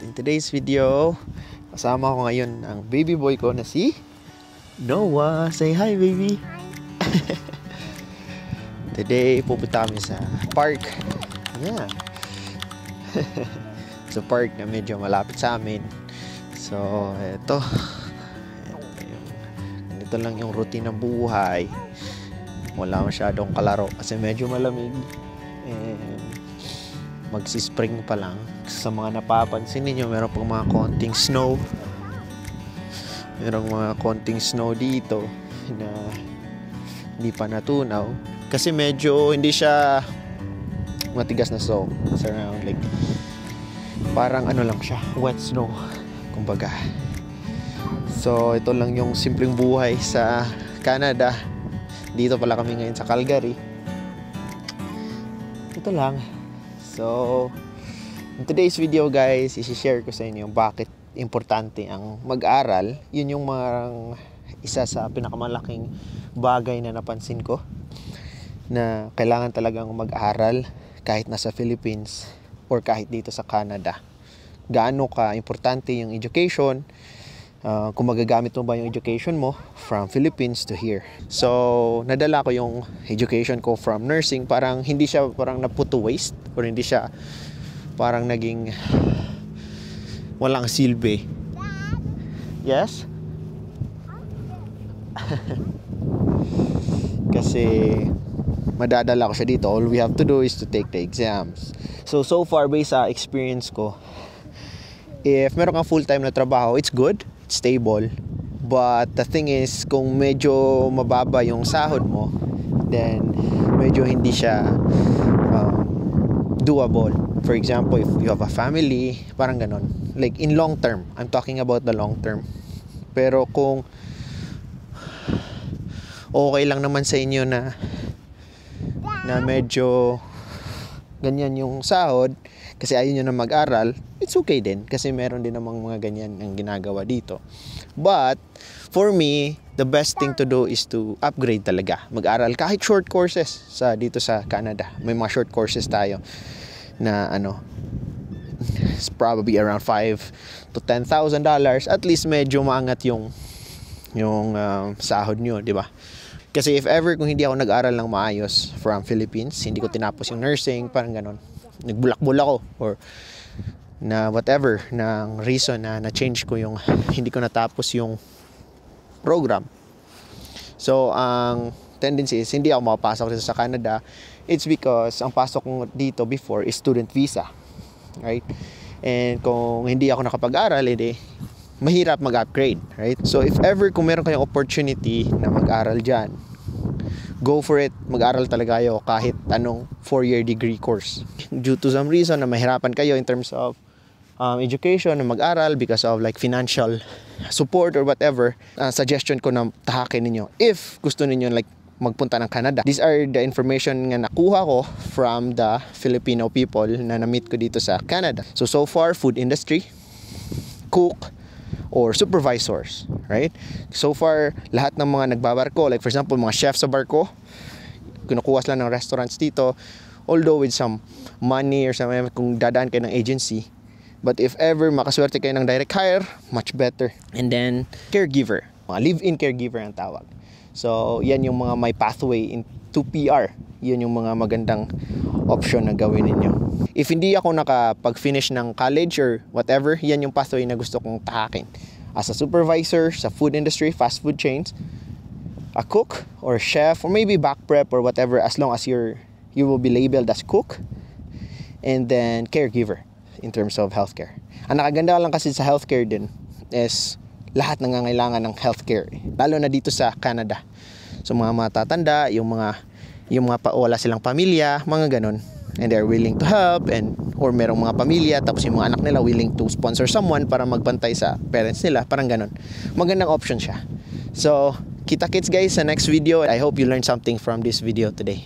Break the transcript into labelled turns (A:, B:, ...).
A: In today's video, kasama ko ngayon ang baby boy ko na si Noah. Say hi, baby!
B: Hi.
A: Today, pupunta kami sa park. Yeah. Sa park na medyo malapit sa amin. So, ganito lang yung routine ng buhay. Wala masyadong kalaro kasi medyo malamig. And magsi-spring pa lang. Sa mga napapansin ninyo, meron pang mga konting snow. Merong mga konting snow dito na hindi pa natunaw. Kasi medyo hindi siya matigas na snow. It's around like parang ano lang siya, wet snow kumbaga. So ito lang yung simpleng buhay sa Canada. Dito pala kami ngayon sa Calgary. Ito lang. So in today's video guys, i-share ko sa inyo bakit importante ang mag-aral. Yun yung isa sa pinakamalaking bagay na napansin ko, na kailangan talagang mag-aral kahit nasa Philippines or kahit dito sa Canada. Gaano ka importante yung education, kung magagamit mo ba yung education mo from Philippines to here. So nadala ko yung education ko from nursing, parang hindi siya parang naput to waste, or hindi siya parang naging walang silbi. Yes? Kasi madadala ko siya dito. All we have to do is to take the exams. So far based sa experience ko, if meron kang full-time na trabaho, it's good, it's stable. But the thing is, kung medyo mababa yung sahod mo, then medyo hindi siya doable. For example, if you have a family, parang ganon. Like in long term, I'm talking about the long term. Pero kung okay lang naman sa inyo na medyo ganyan yung sahod, kasi ayaw nyo na mag-aral, it's okay din. Kasi meron din namang mga ganyan ang ginagawa dito. But for me, the best thing to do is to upgrade talaga. Mag-aral kahit short courses dito sa Canada. May mga short courses tayo na it's probably around $5,000 to $10,000. At least medyo maangat yung sahod nyo, di ba? Kasi if ever kung hindi ako nag-aral ng maayos from Philippines, hindi ko tinapos yung nursing, parang ganon, nagbulakbul ako, or na whatever ng reason na na-change ko yung hindi ko natapos yung program. So ang tendency is hindi ako makapasok dito sa Canada. It's because ang pasok ko dito before is student visa, right? And kung hindi ako nakapag-aral, mahirap mag-upgrade, right? So if ever kung meron kayong opportunity na mag-aral dyan, go for it. Mag-aral talaga kayo kahit anong 4-year degree course. Due to some reason na mahirapan kayo in terms of education na mag-aral because of like financial support or whatever, suggestion ko na tahakin ninyo if gusto ninyo like magpunta ng Canada. These are the information nga nakuha ko from the Filipino people na na-meet ko dito sa Canada. So far, food industry, cook, or supervisors, right? So far, lahat ng mga nagbabarko, like for example, mga chefs sa barko, kinukuha sila ng restaurants dito, although with some money or something, kung dadaan kayo ng agency. But if ever makaswerte kayo ng direct hire, much better. And then, caregiver. Mga live-in caregiver ang tawag. So, yan yung mga may pathway into PR. Yan yung mga magandang option na gawin ninyo. If hindi ako nakapag-finish ng college or whatever, yan yung pathway na gusto kong tahakin. As a supervisor sa food industry, fast food chains, a cook or chef, or maybe back prep or whatever, as long as you will be labeled as cook. And then caregiver in terms of healthcare. Ang nakaganda lang kasi sa healthcare din is lahat nangangailangan ng healthcare, lalo na dito sa Canada. So mga matatanda, yung mga wala silang pamilya, mga ganon, and they're willing to help, or merong mga pamilya tapos yung mga anak nila willing to sponsor someone para magbantay sa parents nila, parang ganon. Magandang option siya. So kita-kits guys sa next video. I hope you learned something from this video today.